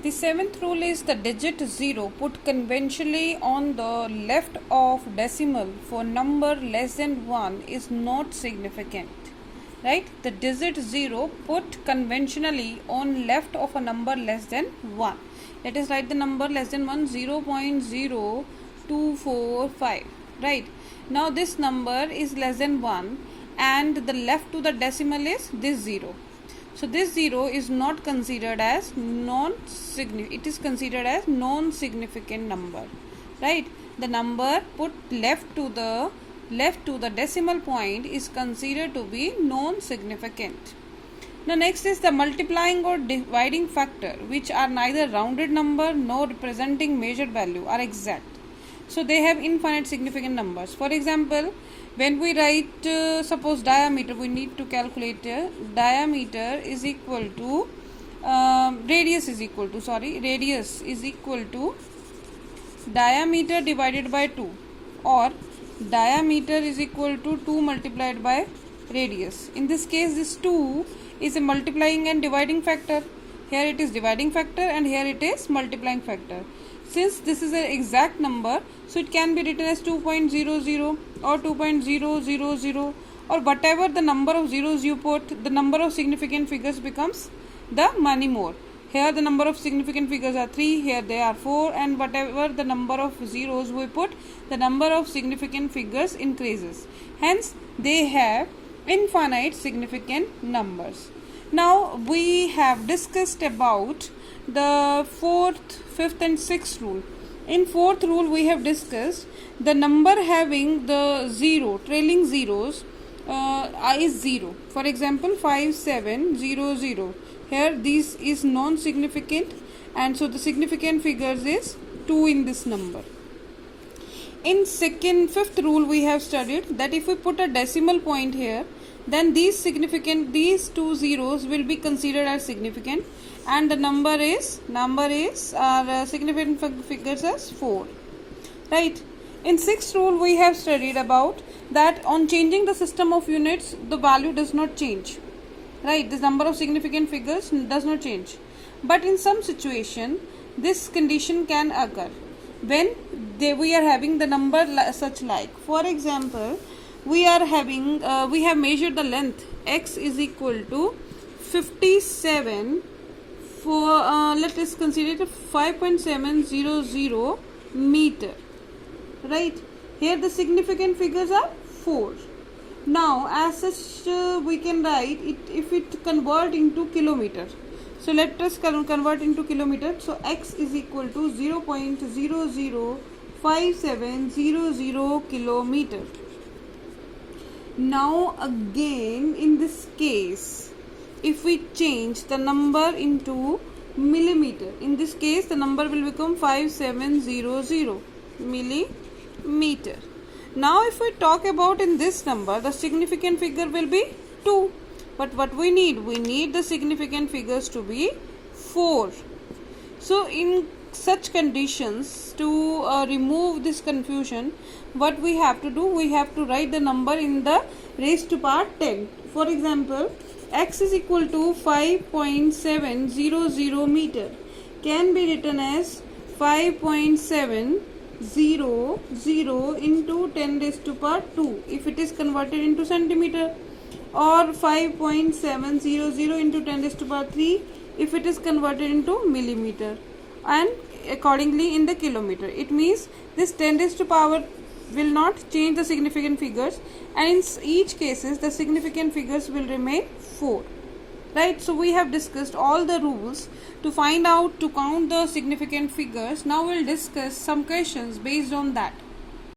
The seventh rule is the digit 0 put conventionally on the left of decimal for number less than 1 is not significant. Right? The digit 0 put conventionally on left of a number less than 1. Let us write the number less than 1, 0.0245. Right? Now this number is less than 1 and the left to the decimal is this 0. So this 0 is not considered as non-significant. It is considered as non-significant number. Right? The number put left to the decimal point is considered to be non-significant. Now next is the multiplying or dividing factor, which are neither rounded number nor representing measured value, are exact. So they have infinite significant numbers. For example, when we write suppose diameter, we need to calculate diameter is equal to radius is equal to diameter divided by 2, or diameter is equal to 2 multiplied by radius. In this case, this 2 is a multiplying and dividing factor. Here it is dividing factor and here it is multiplying factor. Since this is an exact number, so it can be written as 2.00 or 2.000 or whatever the number of zeros you put, the number of significant figures becomes the many more. Here the number of significant figures are 3, here they are 4, and whatever the number of zeros we put, the number of significant figures increases. Hence, they have infinite significant numbers. Now, we have discussed about the 4th, 5th and 6th rule. In 4th rule, we have discussed the number having the trailing zeros is 0. For example, 5700. Here this is non-significant and so the significant figures is 2 in this number. In 5th rule, we have studied that if we put a decimal point here, then these two zeros will be considered as significant and the number is significant figures as 4. Right? In 6th rule, we have studied about that on changing the system of units, the value does not change. Right? This number of significant figures does not change. But in some situation, this condition can occur when we are having the number such like. For example, we have measured the length x is equal to 57 for let us consider it 5.700 meter. Right? Here the significant figures are 4. Now, as such, we can write it if it convert into kilometer. So, let us convert into kilometer. So, x is equal to 0.005700 kilometer. Now, again, in this case, if we change the number into millimeter, in this case, the number will become 5700 millimeter. Now, if we talk about in this number, the significant figure will be 2. But what we need? We need the significant figures to be 4. So, in such conditions, to remove this confusion, what we have to do? We have to write the number in the raised to power 10. For example, x is equal to 5.700 meter can be written as 5.700 into 10 raised to power 2 if it is converted into centimeter, or 5.700 into 10 raised to power 3 if it is converted into millimeter, and accordingly in the kilometer. It means this 10 raised to power will not change the significant figures, and in each cases the significant figures will remain 4. Right? So we have discussed all the rules to find out to count the significant figures. Now we'll discuss some questions based on that.